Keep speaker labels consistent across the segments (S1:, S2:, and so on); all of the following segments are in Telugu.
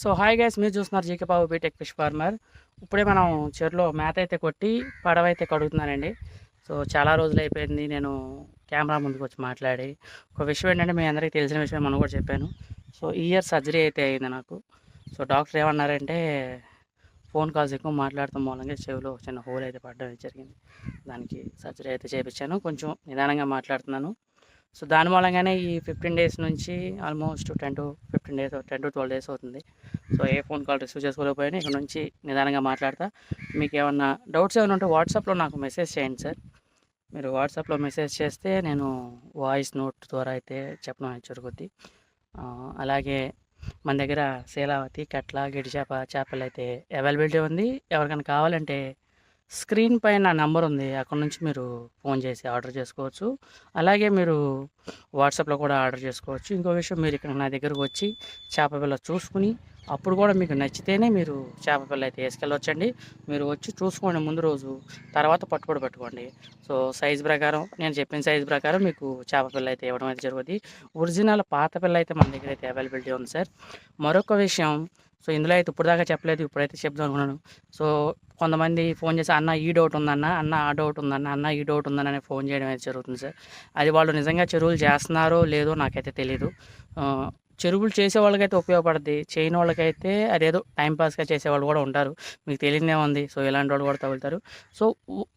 S1: సో హాయ్ గైస్, మీరు చూస్తున్నారు జీకే బాబు బీటెక్ ఫిష్ ఫార్మర్. ఇప్పుడే మనం చెరులో మేత అయితే కొట్టి పడవైతే కడుగుతున్నానండి. సో చాలా రోజులు అయిపోయింది నేను కెమెరా ముందుకు వచ్చి మాట్లాడి. ఒక విషయం ఏంటంటే, మీ అందరికీ తెలిసిన విషయం మనం కూడా చెప్పాను. సో ఈ ఇయర్ సర్జరీ అయితే అయింది నాకు. సో డాక్టర్ ఏమన్నారంటే, ఫోన్ కాల్స్ ఎక్కువ మాట్లాడటం మూలంగా చెవిలో చిన్న హోల్ అయితే పడడం జరిగింది. దానికి సర్జరీ అయితే చేయించాను. కొంచెం నిదానంగా మాట్లాడుతున్నాను. సో దాని మూలంగానే ఈ 15 డేస్ నుంచి ఆల్మోస్ట్ 10 to 12 డేస్ అవుతుంది. సో ఏ ఫోన్ కాల్ రిసీవ్ చేసుకోలేకపోయినా ఇక్కడ నుంచి నిదానంగా మాట్లాడతా. మీకు ఏమన్నా డౌట్స్ ఏమైనా ఉంటే వాట్సాప్లో నాకు మెసేజ్ చేయండి సార్. మీరు వాట్సాప్లో మెసేజ్ చేస్తే నేను వాయిస్ నోట్ ద్వారా అయితే చెప్పడం అయితే జరుగుద్ది. అలాగే మన దగ్గర శీలావతి, కట్ల, గిడి చేపలు అయితే అవైలబిలిటీ ఉంది. ఎవరికైనా కావాలంటే స్క్రీన్ పైన నంబర్ ఉంది, అక్కడ నుంచి మీరు ఫోన్ చేసి ఆర్డర్ చేసుకోవచ్చు. అలాగే మీరు వాట్సాప్లో కూడా ఆర్డర్ చేసుకోవచ్చు. ఇంకో విషయం, మీరు ఇక్కడ నా దగ్గరకు వచ్చి చేప పిల్ల చూసుకుని అప్పుడు కూడా మీకు నచ్చితేనే మీరు చేప పిల్ల అయితే వేసుకెళ్ళవచ్చండి. మీరు వచ్చి చూసుకోండి ముందు రోజు, తర్వాత పట్టుకోండి. సో సైజ్ ప్రకారం, నేను చెప్పిన సైజ్ ప్రకారం మీకు చేప పిల్ల అయితే ఇవ్వడం అయితే జరుగుతుంది. ఒరిజినల్ పాత పిల్ల అయితే మన దగ్గర అయితే అవైలబిలిటీ ఉంది సార్. మరొక విషయం, సో ఇందులో అయితే ఇప్పుడు దాకా చెప్పలేదు, ఇప్పుడైతే చెప్దాం అనుకున్నాను. సో కొంతమంది ఫోన్ చేసి, అన్న ఈ డౌట్ ఉందన్న, అన్న ఆ డౌట్ ఉందన్న, అన్న ఈ డౌట్ ఉందని ఫోన్ చేయడం అయితే జరుగుతుంది సార్. అది వాళ్ళు నిజంగా చెరువులు చేస్తున్నారో లేదో నాకైతే తెలీదు. చెరువులు చేసే వాళ్ళకైతే ఉపయోగపడుద్ది, చేయని వాళ్ళకైతే అదేదో టైంపాస్గా చేసేవాళ్ళు కూడా ఉంటారు. మీకు తెలియదే ఉంది. సో ఇలాంటి వాళ్ళు కూడా తగులుతారు. సో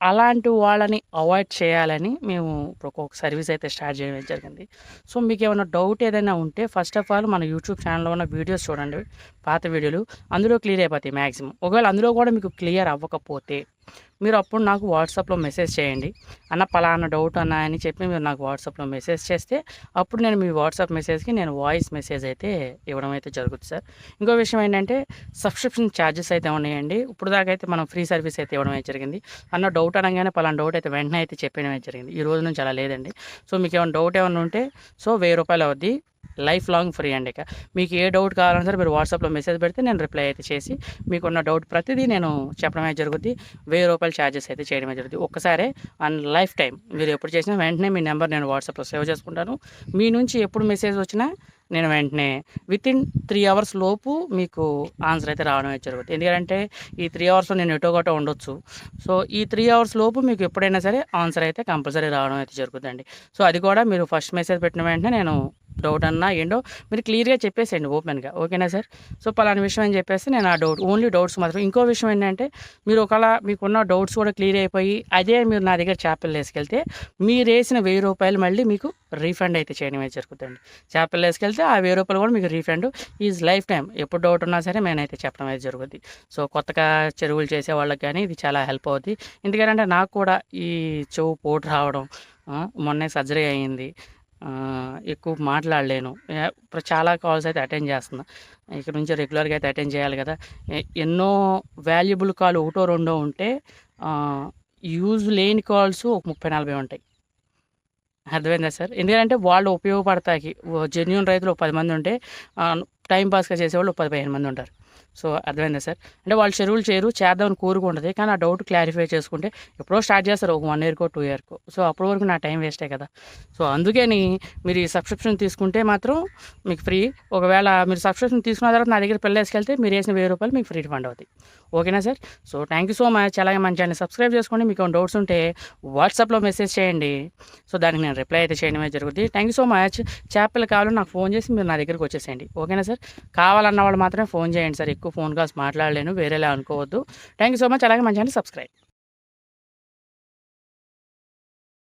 S1: అలాంటి వాళ్ళని అవాయిడ్ చేయాలని మేము ఒక్కొక్క సర్వీస్ అయితే స్టార్ట్ చేయడం జరిగింది. సో మీకు ఏమైనా డౌట్ ఏదైనా ఉంటే ఫస్ట్ ఆఫ్ ఆల్ మన యూట్యూబ్ ఛానల్లో ఉన్న వీడియోస్ చూడండి, పాత వీడియోలు. అందులో క్లియర్ అయిపోతాయి మ్యాక్సిమం. ఒకవేళ అందులో కూడా మీకు క్లియర్ అవ్వకపోతే మీరు అప్పుడు నాకు వాట్సాప్లో మెసేజ్ చేయండి, అన్న పలానా డౌట్ అన్న అని చెప్పి మీరు నాకు వాట్సాప్లో మెసేజ్ చేస్తే అప్పుడు నేను మీ వాట్సాప్ మెసేజ్కి నేను వాయిస్ మెసేజ్ అయితే ఇవ్వడం అయితే జరుగుతుంది సార్. ఇంకో విషయం ఏంటంటే, సబ్స్క్రిప్షన్ ఛార్జెస్ అయితే ఉన్నాయండి. ఇప్పుడు దాకా అయితే మనం ఫ్రీ సర్వీస్ అయితే ఇవ్వడం అయితే జరిగింది. అన్న డౌట్ అనగానే పలానా డౌట్ అయితే వెంటనే అయితే చెప్పడం అయితే జరిగింది. ఈ రోజు నుంచి అలా లేదండి. సో మీకు ఏమైనా డౌట్ ఏమైనా ఉంటే సో ₹1000 అవుద్ది, లైఫ్ లాంగ్ ఫ్రీ అండి. ఇక మీకు ఏ డౌట్ కావాలన్నా సరే మీరు వాట్సాప్లో మెసేజ్ పెడితే నేను రిప్లై అయితే చేసి మీకున్న డౌట్ ప్రతిదీ నేను చెప్పడమే జరుగుద్ది. ₹1000 ఛార్జెస్ అయితే చేయడమే జరుగుతుంది. ఒక్కసారే అండ్ లైఫ్ టైం మీరు ఎప్పుడు చేసినా వెంటనే మీ నెంబర్ నేను వాట్సాప్లో సేవ్ చేసుకుంటాను. మీ నుంచి ఎప్పుడు మెసేజ్ వచ్చినా నేను వెంటనే వితిన్ 3 అవర్స్ లోపు మీకు ఆన్సర్ అయితే రావడం అయితే జరుగుతుంది. ఎందుకంటే ఈ 3 అవర్స్లో నేను ఎటో గటో ఉండొచ్చు. సో ఈ 3 అవర్స్ లోపు మీకు ఎప్పుడైనా సరే ఆన్సర్ అయితే కంపల్సరీ రావడం అయితే జరుగుతుందండి. సో అది కూడా మీరు ఫస్ట్ మెసేజ్ పెట్టిన వెంటనే నేను డౌట్ అన్నా ఏంటో మీరు క్లియర్గా చెప్పేసేయండి ఓపెన్గా, ఓకేనా సార్. సో పలానా విషయం అని చెప్పేసి నేను ఆ డౌట్ ఓన్లీ డౌట్స్ మాత్రం. ఇంకో విషయం ఏంటంటే, మీరు ఒకవేళ మీకున్న డౌట్స్ కూడా క్లియర్ అయిపోయి అదే మీరు నా దగ్గర చేపలు వేసుకెళ్తే మీరు వేసిన ₹1000 మళ్ళీ మీకు రీఫండ్ అయితే చేయడం అయితే జరుగుతుంది. చేపలు వేసుకెళ్తే ఆ ₹1000 కూడా మీకు రీఫండ్ ఈజ్ లైఫ్ టైం. ఎప్పుడు డౌట్ ఉన్నా సరే నేనైతే చెప్పడం అయితే జరుగుతుంది. సో కొత్తగా చెరువులు చేసే వాళ్ళకి కానీ ఇది చాలా హెల్ప్ అవుతుంది. ఎందుకంటే నాకు కూడా ఈ చెవు పోటు రావడం, మొన్నే సర్జరీ అయ్యింది, ఎక్కువ మాట్లాడలేను. ఇప్పుడు చాలా కాల్స్ అయితే అటెండ్ చేస్తున్నా. ఇక్కడ నుంచి రెగ్యులర్గా అయితే అటెండ్ చేయాలి కదా. ఎన్నో వాల్యుబుల్ కాల్ ఒకటో రెండో ఉంటే యూజ్ లేని కాల్స్ ఒక 30-40 ఉంటాయి. అర్థమైందా సార్. ఎందుకంటే వాళ్ళు ఉపయోగపడతాయి. జెన్యూన్ రైతులు 10 మంది ఉంటే టైంపాస్గా చేసేవాళ్ళు 10-15 మంది ఉంటారు. సో అర్థమైందా సార్. అంటే వాళ్ళు చెరువులు చేద్దామని కోరుకుంటుంది, కానీ ఆ డౌట్ క్లారిఫై చేసుకుంటే ఎప్పుడో స్టార్ట్ చేస్తారు, ఒక 1 ఇయర్కో 2 ఇయర్కో. సో అప్పటి వరకు నా టైం వేస్టే కదా. సో అందుకని మీరు ఈ సబ్స్క్రిప్షన్ తీసుకుంటే మాత్రం మీకు ఫ్రీ. ఒకవేళ మీరు సబ్స్క్రిప్షన్ తీసుకున్న తర్వాత నా దగ్గర పిల్ల వేసుకెళ్తే మీరు వేసిన ₹1000 మీకు ఫ్రీ రిఫండ్ అవుతాయి, ఓకేనా sir. So thank you so much. అలాగే మన ఛానల్ సబ్స్క్రైబ్ చేసుకోండి. మీకు ఏమైనా డౌట్స్ ఉంటే వాట్సాప్లో మెసేజ్ చేయండి. సో దానికి నేను రిప్లై అయితే చేయడమే జరుగుతుంది. Thank you so much. చేపలు కావాలని నాకు ఫోన్ చేసి మీరు నా దగ్గరికి వచ్చేసేయండి, ఓకేనా సార్. కావాలన్న వాళ్ళు మాత్రమే ఫోన్ చేయండి సార్. ఎక్కువ ఫోన్ కాల్స్ మాట్లాడలేను, వేరేలా అనుకోవద్దు. Thank you so much. అలాగే మన ఛానల్ సబ్స్క్రైబ్.